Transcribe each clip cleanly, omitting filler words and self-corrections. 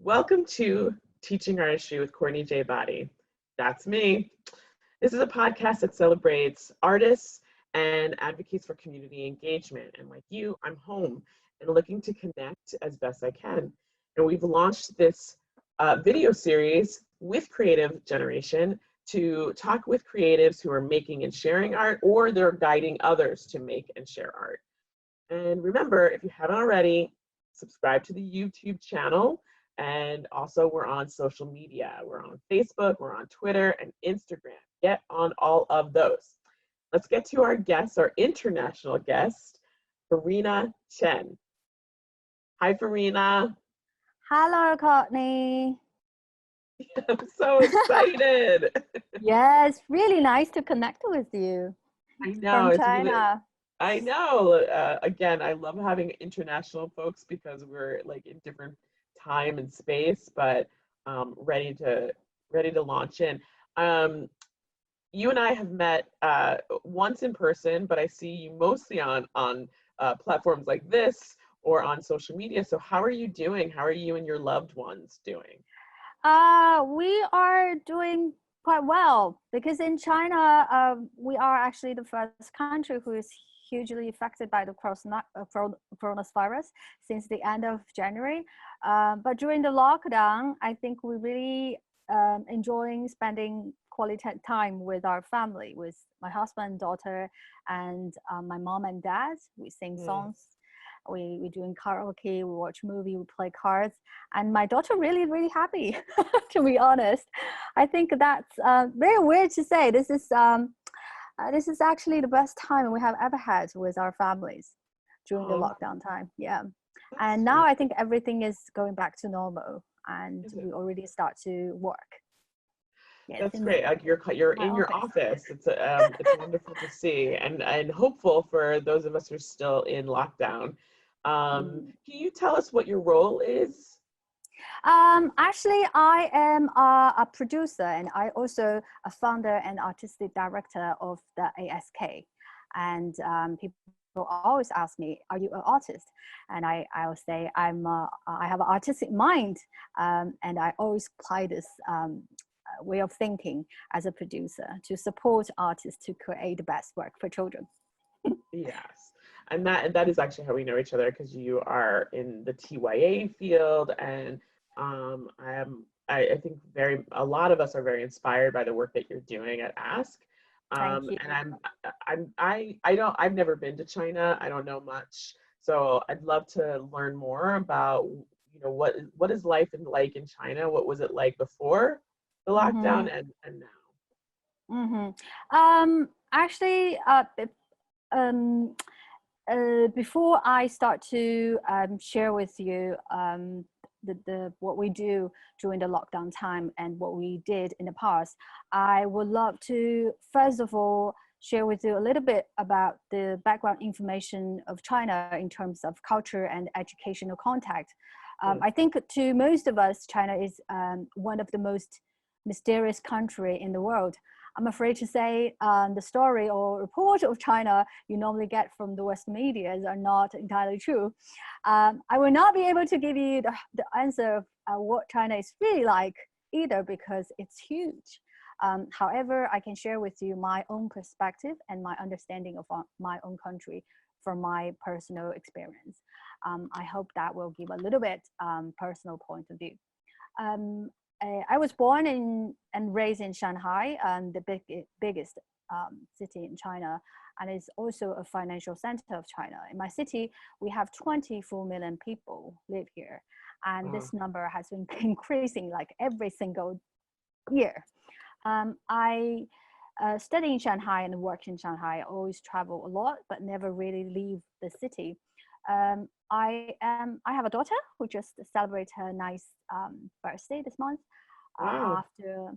Welcome to Teaching Artistry with Courtney J. Body. That's me. This is a podcast that celebrates artists and advocates for community engagement. And like you, I'm home and looking to connect as best I can. And we've launched this video series with Creative Generation to talk with creatives who are making and sharing art, or they're guiding others to make and share art. And remember, if you haven't already, subscribe to the YouTube channel. And also, we're on social media. We're on Facebook, we're on Twitter and Instagram. Get on all of those. Let's get to our guest, our international guest, Forrina Chen. Hi, Forrina. Hello, Courtney. I'm so excited. Yes, really nice to connect with you I know. from It's really, China. I know. Again, I love having international folks because we're like in different time and space, but ready to launch in. Um, you and I have met once in person, but I see you mostly on platforms like this or on social media. So how are you doing? How are you and your loved ones doing? We are doing quite well because in China, we are actually the first country who is hugely affected by the coronavirus since the end of January. But during the lockdown, I think we really enjoying spending quality time with our family, with my husband, daughter, and my mom and dad. We sing Mm. songs. We doing karaoke, we watch movie, we play cards, and my daughter really happy. To be honest, I think that's very weird to say. This is actually the best time we have ever had with our families during the Oh, lockdown time. Yeah, that's and now sweet. I think everything is going back to normal, and Is it? we already start to work. Yes, That's in great. Like you're my in your office. office. It's wonderful to see, and hopeful for those of us who are still in lockdown. Mm. Can you tell us what your role is? Actually, I am a producer and I also a founder and artistic director of the ASK. And people always ask me, "Are you an artist?" And I will say, I have an artistic mind, and I always apply this way of thinking as a producer to support artists to create the best work for children. Yes, and that is actually how we know each other because you are in the TYA field, and I think very a lot of us are very inspired by the work that you're doing at Ask. Thank you. And I don't I've never been to China. I don't know much, so I'd love to learn more about what is life like in China. What was it like before the Mm-hmm. lockdown and now? Mm-hmm. Actually, um, before I start to share with you the what we do during the lockdown time and what we did in the past, I would love to first of all share with you a little bit about the background information of China in terms of culture and educational contact. Mm. I think to most of us, China is one of the most mysterious country in the world. I'm afraid to say the story or report of China you normally get from the Western media are not entirely true. I will not be able to give you the answer of what China is really like either because it's huge. However, I can share with you my own perspective and my understanding of my own country from my personal experience. I hope that will give a little bit personal point of view. Um, I was born and raised in Shanghai, the biggest city in China, and it's also a financial center of China. In my city, we have 24 million people live here, and Oh, this number has been increasing like every single year. I study in Shanghai and work in Shanghai. I always travel a lot, but never really leave the city. I have a daughter who just celebrated her nice birthday this month. wow. After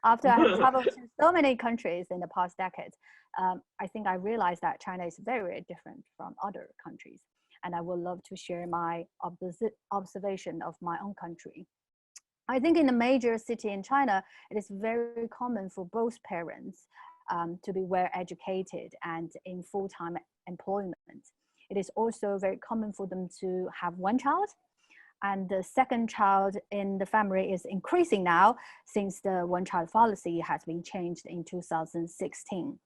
after I have traveled to so many countries in the past decades, I think I realized that China is very different from other countries, and I would love to share my observation of my own country. I think in a major city in China, it is very common for both parents to be well educated and in full-time employment. It is also very common for them to have one child. And the second child in the family is increasing now since the one-child policy has been changed in 2016.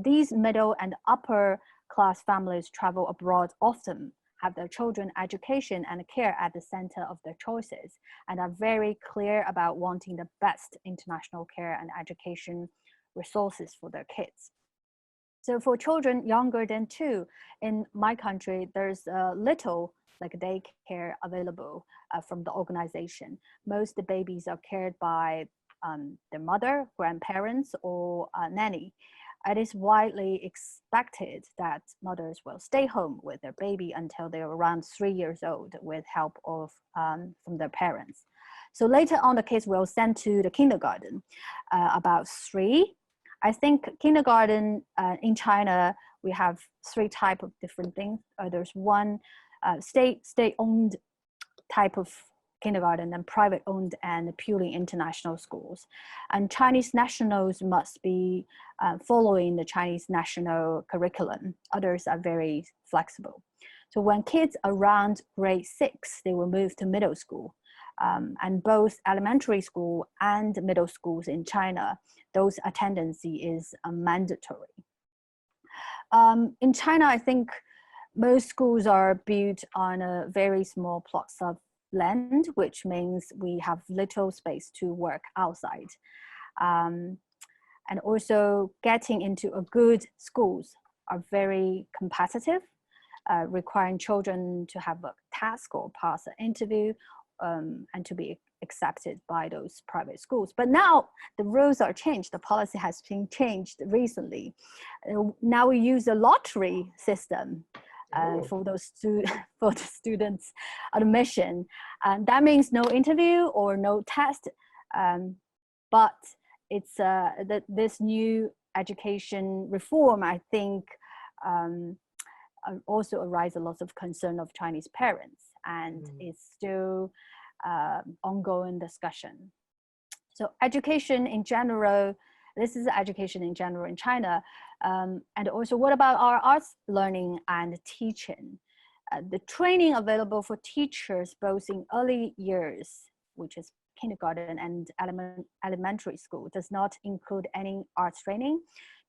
These middle and upper class families travel abroad often, have their children education and care at the center of their choices, and are very clear about wanting the best international care and education resources for their kids. So for children younger than 2, in my country, there's little like daycare available from the organization. Most babies are cared by their mother, grandparents, or nanny. It is widely expected that mothers will stay home with their baby until they're around 3 years old with help of from their parents. So later on, the kids will send to the kindergarten about 3. I think kindergarten in China, we have 3 types of different things. There's one state-owned type of kindergarten and private-owned and purely international schools. And Chinese nationals must be following the Chinese national curriculum. Others are very flexible. So when kids around grade 6, they will move to middle school. And both elementary school and middle schools in China, those attendance is mandatory. In China, I think most schools are built on a very small plots of land, which means we have little space to work outside. And also getting into a good schools are very competitive, requiring children to have a task or pass an interview and to be accepted by those private schools. But now the rules are changed. The policy has been changed recently. Now we use a lottery system for those for the students' admission, and that means no interview or no test. But it's this new education reform, I think, also arise a lot of concern of Chinese parents, and it's still ongoing discussion. So education in general, this is education in general in China. And also, what about our arts learning and teaching? The training available for teachers both in early years, which is kindergarten and elementary school, does not include any arts training.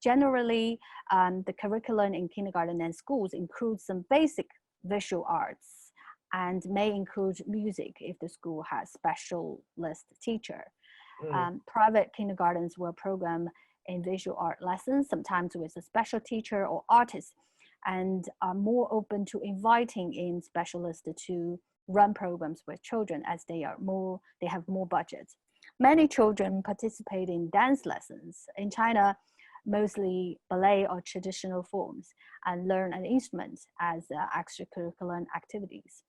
Generally, the curriculum in kindergarten and schools includes some basic visual arts and may include music if the school has specialist teacher. Private kindergartens will program in visual art lessons, sometimes with a special teacher or artist, and are more open to inviting in specialists to run programs with children as they have more budget. Many children participate in dance lessons. In China, mostly ballet or traditional forms, and learn an instrument as extracurricular activities.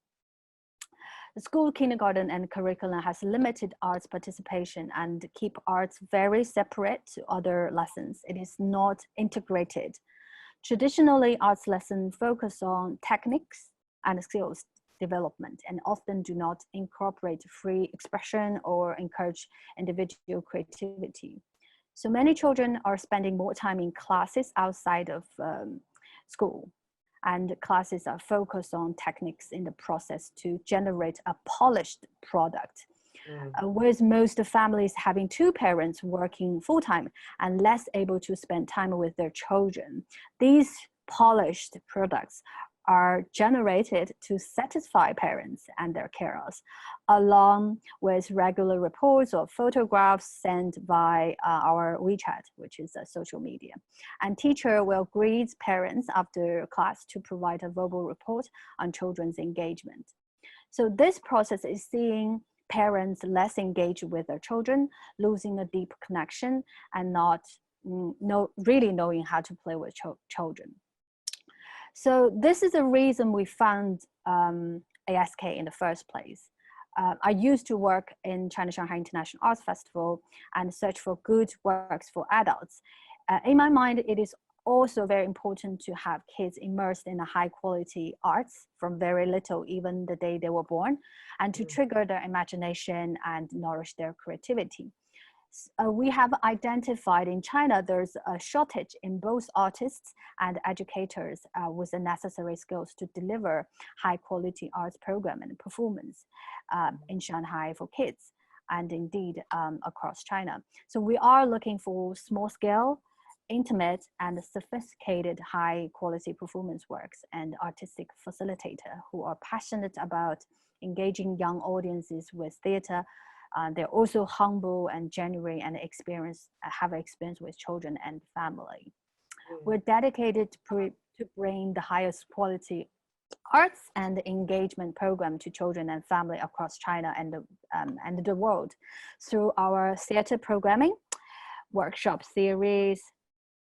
The school kindergarten and curriculum has limited arts participation and keep arts very separate to other lessons. It is not integrated. Traditionally, arts lessons focus on techniques and skills development and often do not incorporate free expression or encourage individual creativity. So many children are spending more time in classes outside of school, and classes are focused on techniques in the process to generate a polished product. Whereas most families having 2 parents working full-time and less able to spend time with their children, these polished products are generated to satisfy parents and their carers, along with regular reports or photographs sent by our WeChat, which is a social media. And teacher will greet parents after class to provide a verbal report on children's engagement. So this process is seeing parents less engaged with their children, losing a deep connection, and not really knowing how to play with children. So this is the reason we found ASK in the first place. I used to work in China Shanghai International Arts Festival and search for good works for adults. In my mind, it is also very important to have kids immersed in a high quality arts from very little, even the day they were born, and to trigger their imagination and nourish their creativity. We have identified in China there's a shortage in both artists and educators with the necessary skills to deliver high quality arts program and performance in Shanghai for kids, and indeed across China. So we are looking for small scale, intimate and sophisticated high quality performance works and artistic facilitator who are passionate about engaging young audiences with theater. They're also humble and genuine and have experience with children and family. We're dedicated to bring the highest quality arts and engagement program to children and family across China and the world through our theater programming, workshop series,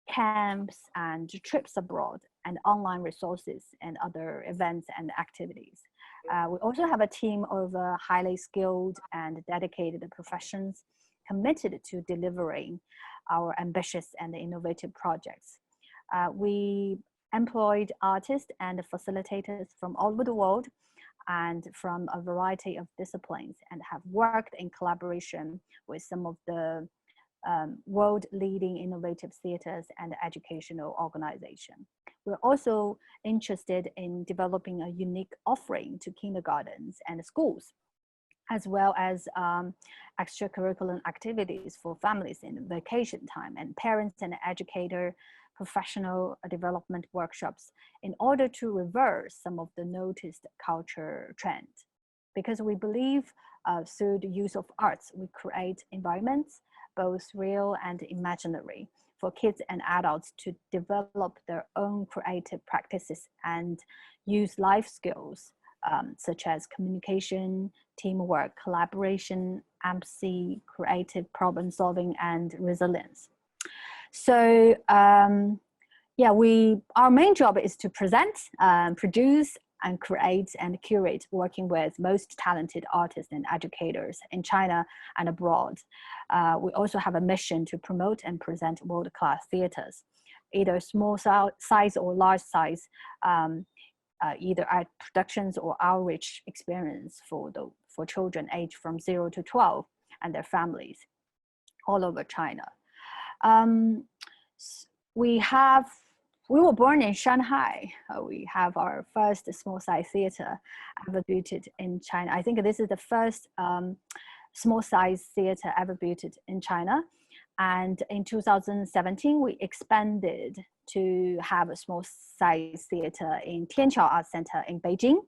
camps and trips abroad, and online resources and other events and activities. We also have a team of highly skilled and dedicated professionals committed to delivering our ambitious and innovative projects. We employed artists and facilitators from all over the world and from a variety of disciplines, and have worked in collaboration with some of the world-leading innovative theaters and educational organization. We're also interested in developing a unique offering to kindergartens and schools, as well as extracurricular activities for families in vacation time, and parents and educator professional development workshops in order to reverse some of the noticed culture trends. Because we believe through the use of arts, we create environments, both real and imaginary, for kids and adults to develop their own creative practices and use life skills such as communication, teamwork, collaboration, empathy, creative problem solving, and resilience. So yeah, our main job is to present, produce, and create and curate, working with most talented artists and educators in China and abroad. We also have a mission to promote and present world-class theaters, either small size or large size, either art productions or outreach experience for children aged from 0 to 12 and their families all over China. We were born in Shanghai. We have our first small size theater ever built in China. I think this is the first small size theater ever built in China. And in 2017, we expanded to have a small size theater in Tianqiao Art Center in Beijing.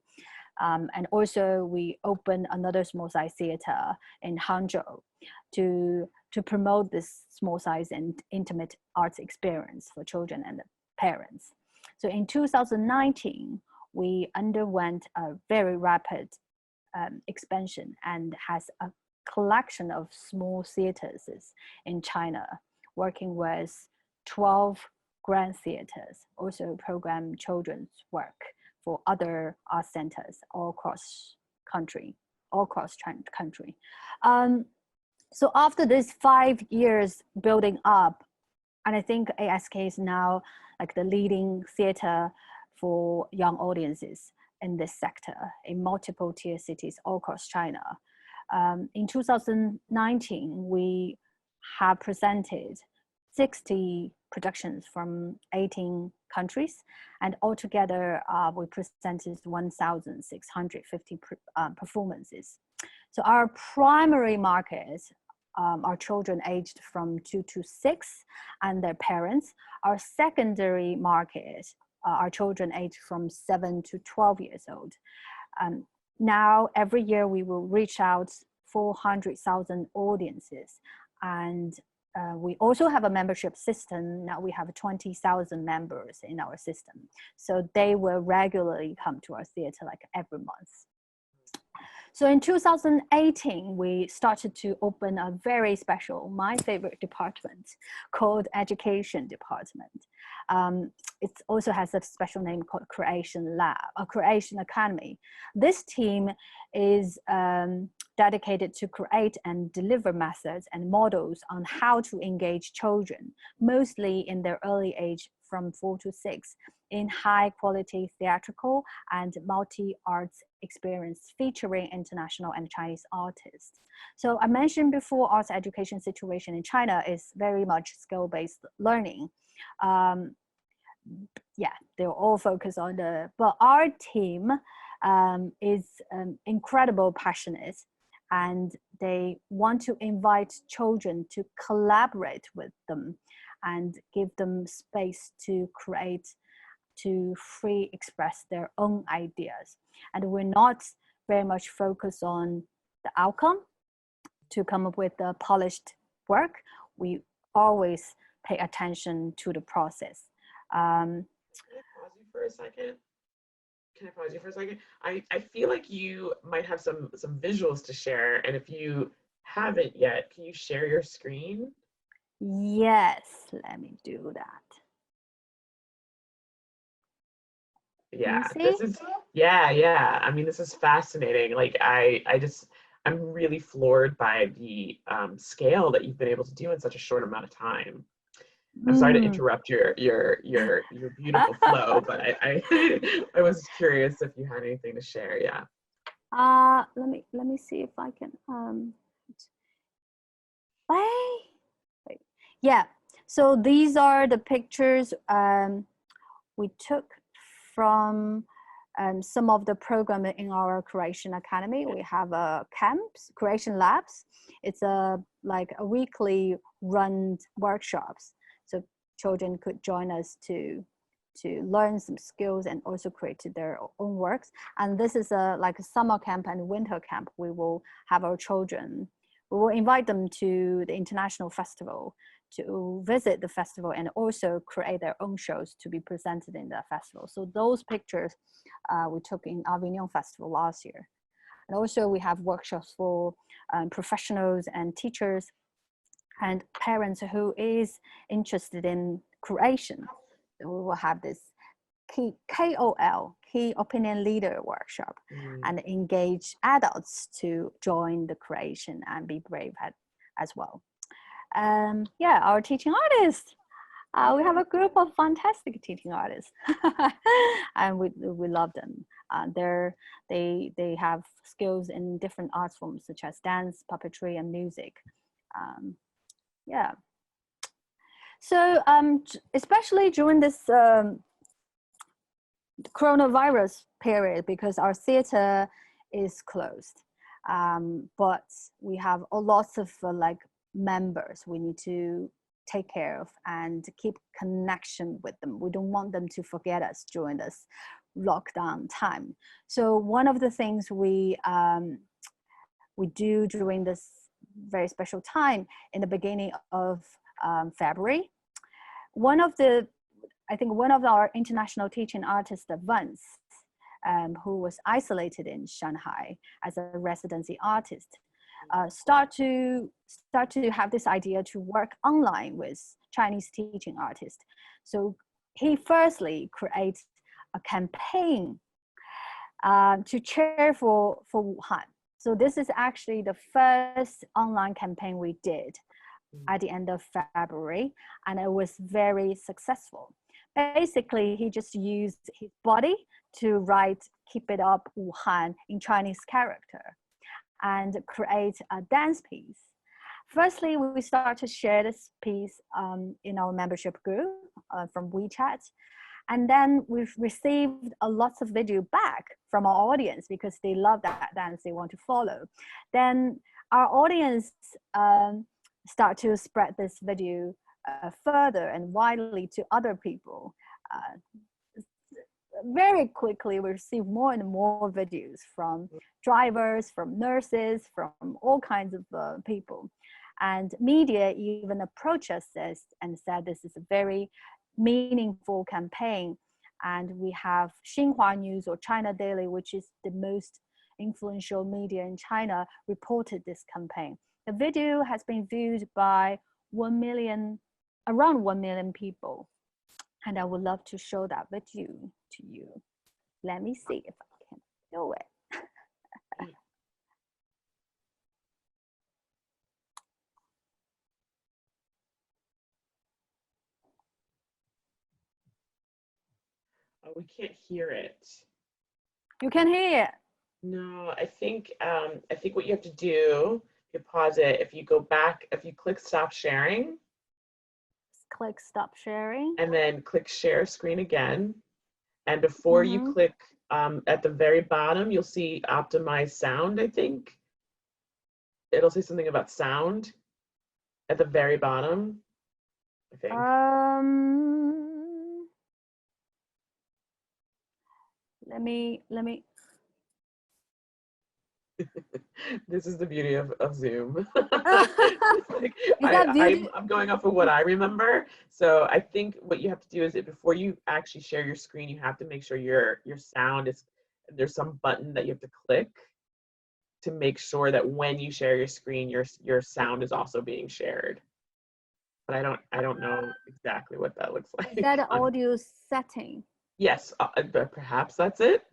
And also we opened another small size theater in Hangzhou to promote this small size and intimate arts experience for children and parents. So in 2019, we underwent a very rapid expansion and has a collection of small theaters in China, working with 12 grand theaters, also program children's work for other art centers all across country. So after this 5 years building up, and I think ASK is now like the leading theater for young audiences in this sector in multiple tier cities all across China. In 2019, we have presented 60 productions from 18 countries, and altogether we presented 1,650 performances. So our primary market are children aged from 2 to 6 and their parents. Our secondary market are children aged from 7 to 12 years old. Now, every year we will reach out 400,000 audiences, and we also have a membership system. Now we have 20,000 members in our system. So they will regularly come to our theater like every month. So in 2018, we started to open a very special, my favorite department called Education Department. It also has a special name called Creation Lab, a Creation Academy. This team is dedicated to create and deliver methods and models on how to engage children, mostly in their early age from 4 to 6, in high quality theatrical and multi-arts experience featuring international and Chinese artists. So I mentioned before, arts education situation in China is very much skill-based learning. Yeah, they're all focused on but our team is incredible passionate, and they want to invite children to collaborate with them and give them space to create, to free express their own ideas. And we're not very much focused on the outcome to come up with a polished work. We always pay attention to the process. Can I pause you for a second? Can I pause you for a second? I feel like you might have some visuals to share, and if you haven't yet, can you share your screen? Yes, let me do that. Yeah, You this see? is yeah. I mean, this is fascinating. Like I'm really floored by the scale that you've been able to do in such a short amount of time. I'm sorry to Mm. interrupt your beautiful flow, but I was curious if you had anything to share. Yeah. Let me see if I can wait. Yeah. So these are the pictures we took from some of the program in our Creation Academy. We have a camps, Creation Labs. It's like a weekly run workshops. So children could join us to learn some skills and also create their own works. And this is like a summer camp and winter camp. We will have our children, we will invite them to the international festival to visit the festival and also create their own shows to be presented in the festival. So those pictures we took in Avignon Festival last year. And also we have workshops for professionals and teachers and parents who is interested in creation. We will have this KOL, Key Opinion Leader workshop, and engage adults to join the creation and be brave as well. Yeah, our teaching artists. We have a group of fantastic teaching artists, and we love them. They have skills in different art forms such as dance, puppetry, and music. Yeah. So especially during this coronavirus period, because our theater is closed, but we have a lots of like members we need to take care of and keep connection with them. We don't want them to forget us during this lockdown time. So one of the things we do during this very special time in the beginning of February, I think one of our international teaching artists, Vance, who was isolated in Shanghai as a residency artist, start to have this idea to work online with Chinese teaching artists. So he firstly creates a campaign to cheer for Wuhan. So this is actually the first online campaign we did at the end of February, and it was very successful. Basically, he just used his body to write "Keep It Up, Wuhan" in Chinese character and create a dance piece. Firstly, we start to share this piece in our membership group from WeChat. And then we've received a lots of video back from our audience because they love that dance, they want to follow. Then our audience start to spread this video further and widely to other people. Very quickly, we receive more and more videos from drivers, from nurses, from all kinds of people. And media even approached us and said this is a very meaningful campaign. And we have Xinhua News or China Daily, which is the most influential media in China, reported this campaign. The video has been viewed by around 1 million people. And I would love to show that video to you. Let me see if I can do it. we can't hear it. You can hear it. No, I think what you have to do, you pause it, if you go back, if you click stop sharing Click stop sharing. and then click share screen again, and before you Mm-hmm. click at the very bottom, you'll see optimize sound, I think. It'll say something about sound at the very bottom, I think. Let me. This is the beauty of Zoom. Like, Is that video? I'm going off of what I remember. So I think what you have to do is that before you actually share your screen, you have to make sure your sound is, there's some button that you have to click to make sure that when you share your screen, your sound is also being shared. But I don't know exactly what that looks Is that an like. audio setting? Yes, but perhaps that's it.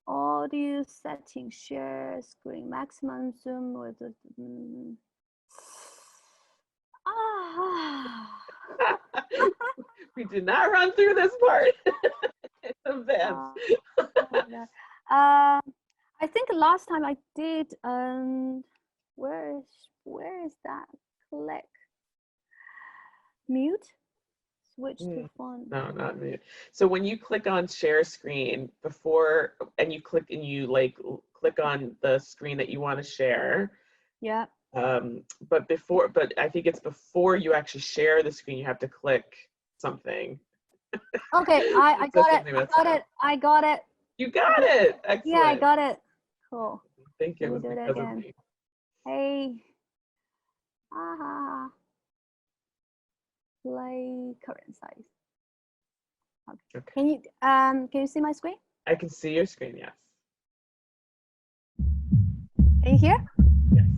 Audio setting, share screen, maximum zoom with the. Ah. We did not run through this part in advance. Oh my God. I think last time I did. Where is that? Click mute. Switch to phone. No, not me. So when you click on share screen before, and you click and you like click on the screen that you want to share. Yeah. But I think it's before you actually share the screen, you have to click something. Okay, I got it. I got it. I got it. You got it. Excellent. Yeah, I got it. Cool. I think it was do it because of again. me. Hey. Ah. Play current size. Okay. Can you see my screen? I can see your screen, yes. Can you hear? Yes.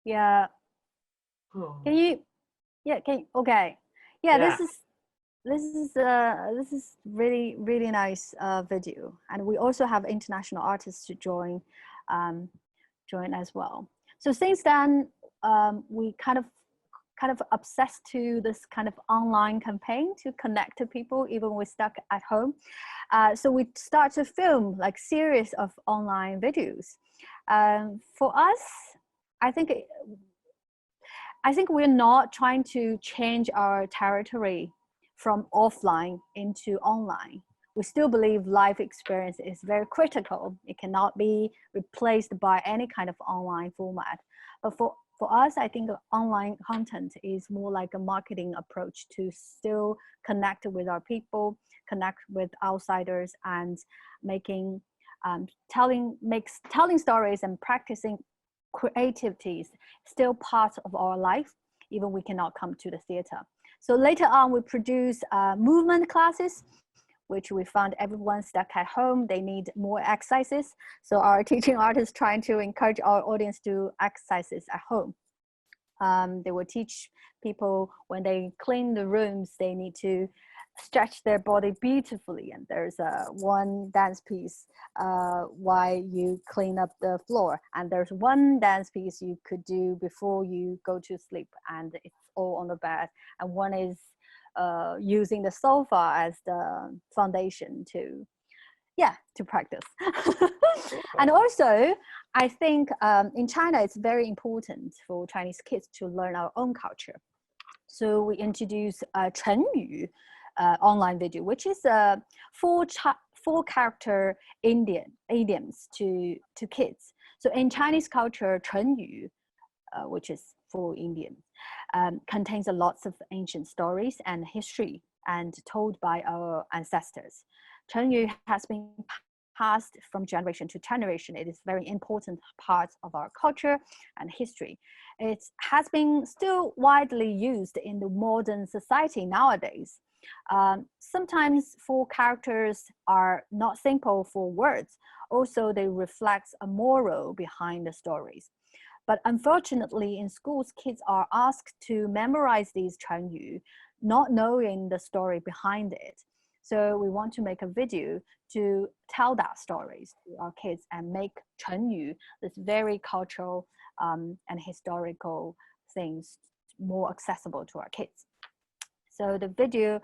Yeah. Oh. Can you? Yeah. Okay. Yeah. Yeah. This is really nice video, and we also have international artists to join as well. So since then, we kind of obsessed to this kind of online campaign to connect to people even we're stuck at home. So we start to film like series of online videos. For us, I think we're not trying to change our territory from offline into online. We still believe life experience is very critical. It cannot be replaced by any kind of online format. But for us, I think online content is more like a marketing approach to still connect with our people, connect with outsiders, and making telling stories and practicing creativities still part of our life, even we cannot come to the theater. So later on, we produce movement classes, which we found everyone stuck at home, they need more exercises. So our teaching artists trying to encourage our audience to exercises at home. They will teach people when they clean the rooms, they need to stretch their body beautifully, and there's one dance piece while you clean up the floor, and there's one dance piece you could do before you go to sleep, and it's all on the bed, and one is using the sofa as the foundation to yeah, to practice. And also, I think in China, it's very important for Chinese kids to learn our own culture. So we introduce Chenyu online video, which is four character Indian idioms to kids. So in Chinese culture, Chenyu, which is for Indian, contains a lots of ancient stories and history and told by our ancestors. Chenyu has been passed from generation to generation. It is very important part of our culture and history. It has been still widely used in the modern society nowadays. Sometimes four characters are not simple for words. Also, they reflect a moral behind the stories. But unfortunately, in schools, kids are asked to memorize these Chenyu, not knowing the story behind it. So we want to make a video to tell that stories to our kids and make Chenyu, this very cultural and historical things, more accessible to our kids. So the video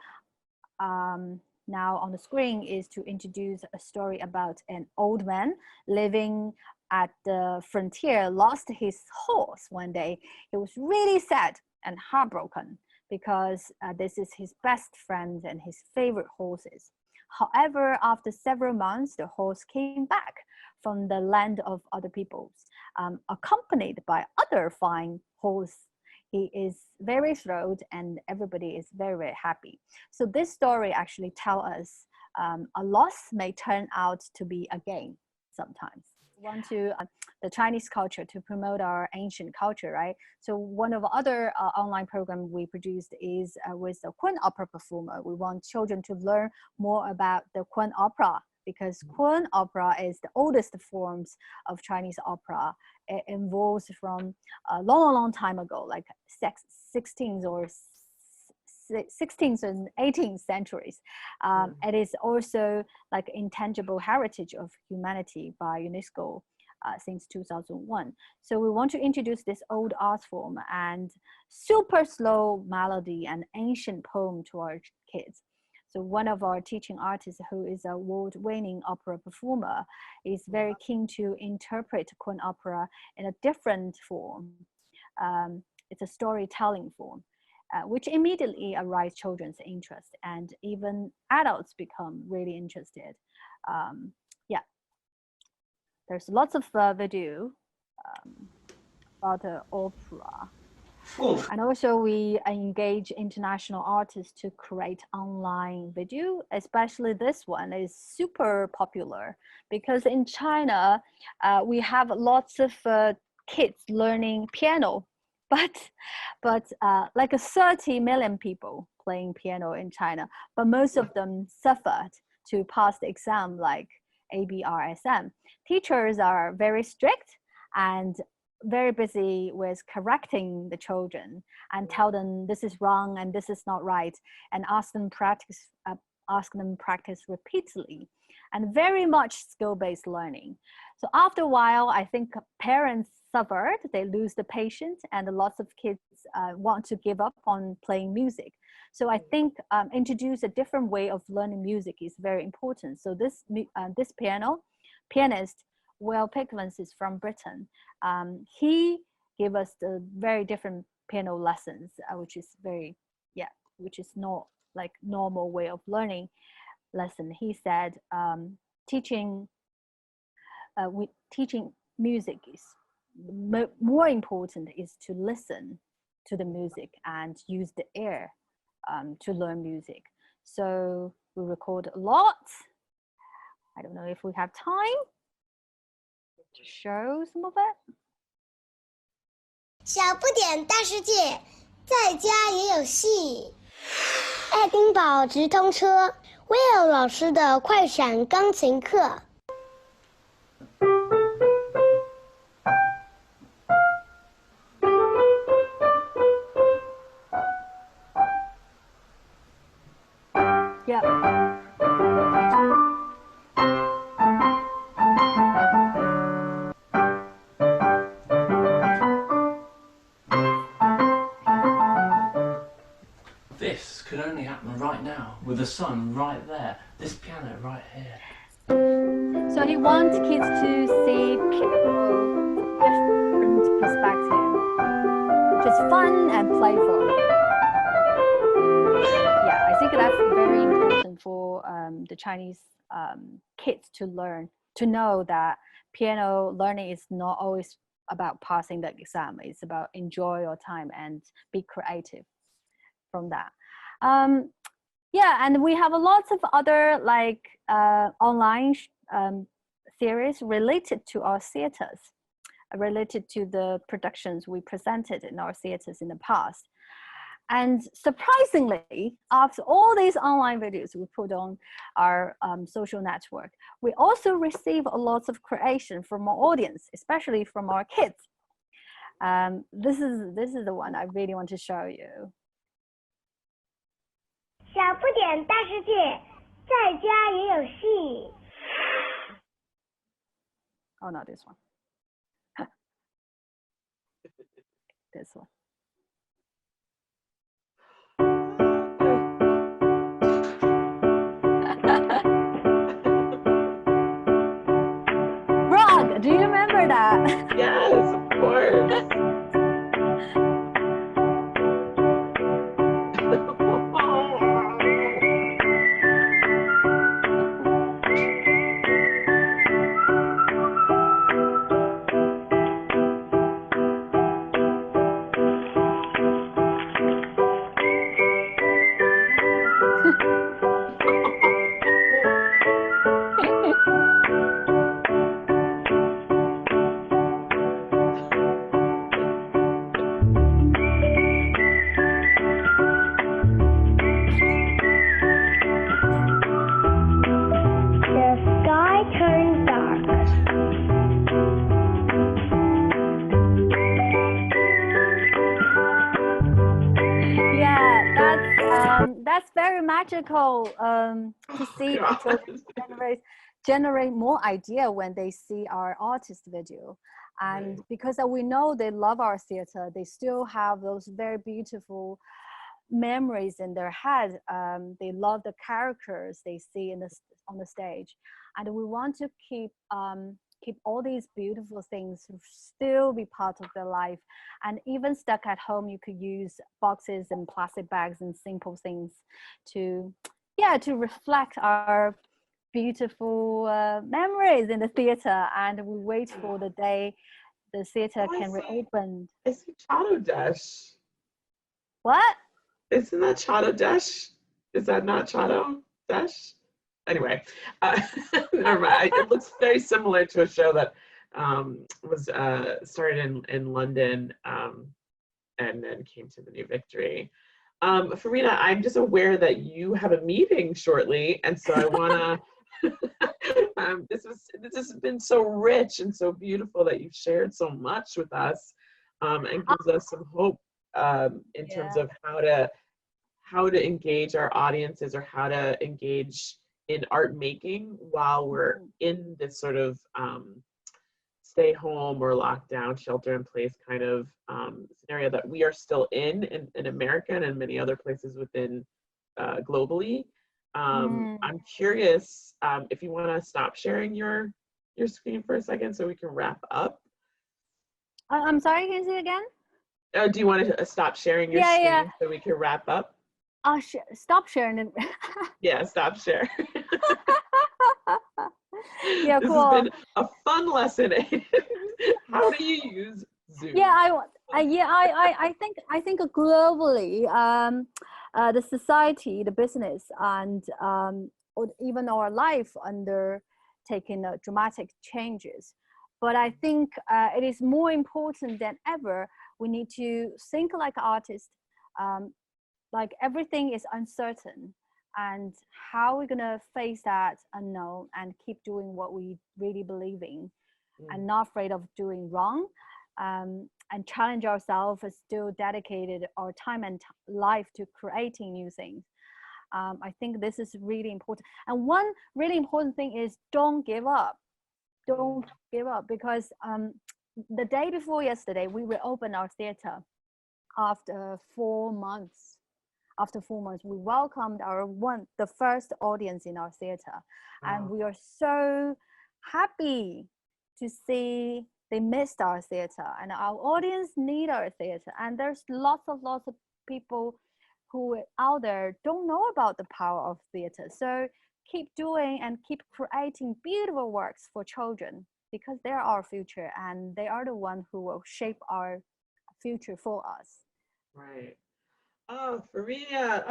now on the screen is to introduce a story about an old man living at the frontier, lost his horse one day. He was really sad and heartbroken because this is his best friend and his favorite horses. However, after several months, the horse came back from the land of other peoples, accompanied by other fine horse. He is very thrilled and everybody is very, very happy. So this story actually tells us a loss may turn out to be a gain sometimes. We want to the Chinese culture to promote our ancient culture, right? So one of the other online program we produced is with a Kun opera performer. We want children to learn more about the Kun opera because Kun opera is the oldest forms of Chinese opera. It involves from a long, long time ago, like 16th or 16th and 18th centuries. It is also like intangible heritage of humanity by UNESCO since 2001. So we want to introduce this old art form and super slow melody and ancient poem to our kids. So one of our teaching artists who is a award-winning opera performer is very keen to interpret Kun opera in a different form. It's a storytelling form. Which immediately arise children's interest and even adults become really interested. Yeah, there's lots of video about the opera. And also we engage international artists to create online video, especially this one is super popular because in China, we have lots of kids learning piano. But like 30 million people playing piano in China, but most of them suffered to pass the exam like ABRSM. Teachers are very strict and very busy with correcting the children and tell them this is wrong and this is not right and ask them practice repeatedly and very much skill-based learning. So after a while, I think parents suffered, they lose the patience and lots of kids want to give up on playing music. So I think introduce a different way of learning music is very important. So this pianist, Will Pickens is from Britain. He gave us the very different piano lessons, which is which is not like normal way of learning lesson. He said teaching music is more important is to listen to the music and use the ear to learn music. So we record a lot. I don't know if we have time to show some of it. 小不点大世界，在家也有戏。爱丁堡直通车 ，Will 老师的快闪钢琴课。Yeah. This could only happen right now with the sun right there, this piano right here. So he wants kids to see piano from different perspective, which is fun and playful. Yeah, I think that's very important for the Chinese kids to learn, to know that piano learning is not always about passing the exam. It's about enjoy your time and be creative from that. Yeah, and we have a lots of other like online series related to our theaters, related to the productions we presented in our theaters in the past. And surprisingly, after all these online videos we put on our social network, we also receive a lot of creation from our audience, especially from our kids. This is the one I really want to show you. 小不点大世界，在家也有戏。 Oh no, this one. This one. Frog, do you remember that? Yes, of course. That's very magical to see the children generate more idea when they see our artist video. And because we know they love our theater, they still have those very beautiful memories in their head. They love the characters they see on the stage, and we want to keep all these beautiful things still be part of their life. And even stuck at home, you could use boxes and plastic bags and simple things to reflect our beautiful memories in the theater. And we wait for the day the theater can reopen. I see Chado Dash. What? Isn't that Chado Dash? Is that not Chado Dash? Anyway, never mind. It looks very similar to a show that was started in London and then came to the New Victory. Forrina, I'm just aware that you have a meeting shortly, and so I want to. This has been so rich and so beautiful that you've shared so much with us, and gives us some hope in terms of how to engage our audiences, or how to engage in art making while we're in this sort of stay home or lockdown, shelter in place kind of scenario that we are still in America and in many other places within globally. I'm curious if you want to stop sharing your screen for a second so we can wrap up. I'm sorry, can you say it again? Do you want to stop sharing your screen so we can wrap up? Stop sharing it. Yeah, stop sharing. Yeah, this cool. has been a fun lesson. How do you use Zoom? Yeah, I think globally, the society, the business, and or even our life undertaking dramatic changes. But I think it is more important than ever. We need to think like artists. Like everything is uncertain, and how we're gonna face that unknown and keep doing what we really believe in, and not afraid of doing wrong, and challenge ourselves, and still dedicated our time and life to creating new things. I think this is really important. And one really important thing is don't give up. Don't give up, because the day before yesterday, we reopened our theater after 4 months. after 4 months, we welcomed the first audience in our theater. And we are so happy to see they missed our theater, and our audience need our theater. And there's lots of people who out there don't know about the power of theater. So keep doing and keep creating beautiful works for children, because they're our future and they are the one who will shape our future for us. Right. Oh, Forrina,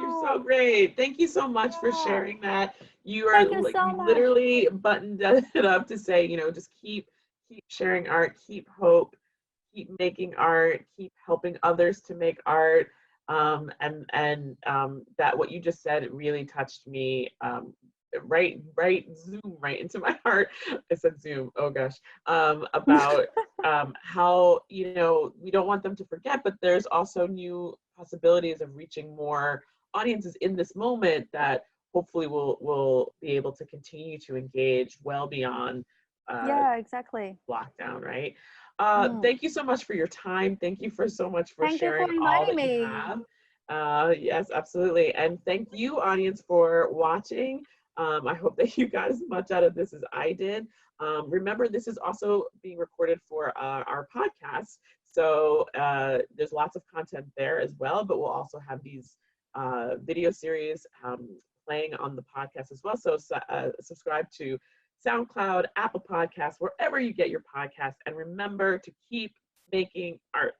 you're so great. Thank you so much for sharing that. You are Thank you so you much. literally buttoned it up to say, just keep sharing art, keep hope, keep making art, keep helping others to make art. And that what you just said really touched me. Right, zoom right into my heart. I said zoom. Oh gosh. About how we don't want them to forget, but there's also new possibilities of reaching more audiences in this moment that hopefully will be able to continue to engage well beyond Yeah, exactly. lockdown, right? Thank you so much for your time. Thank you so much for Thank you sharing for all inviting that you me. have. Yes, absolutely. And thank you, audience, for watching. I hope that you got as much out of this as I did. Remember, this is also being recorded for our podcast. So there's lots of content there as well, but we'll also have these video series playing on the podcast as well. So subscribe to SoundCloud, Apple Podcasts, wherever you get your podcasts. And remember to keep making art.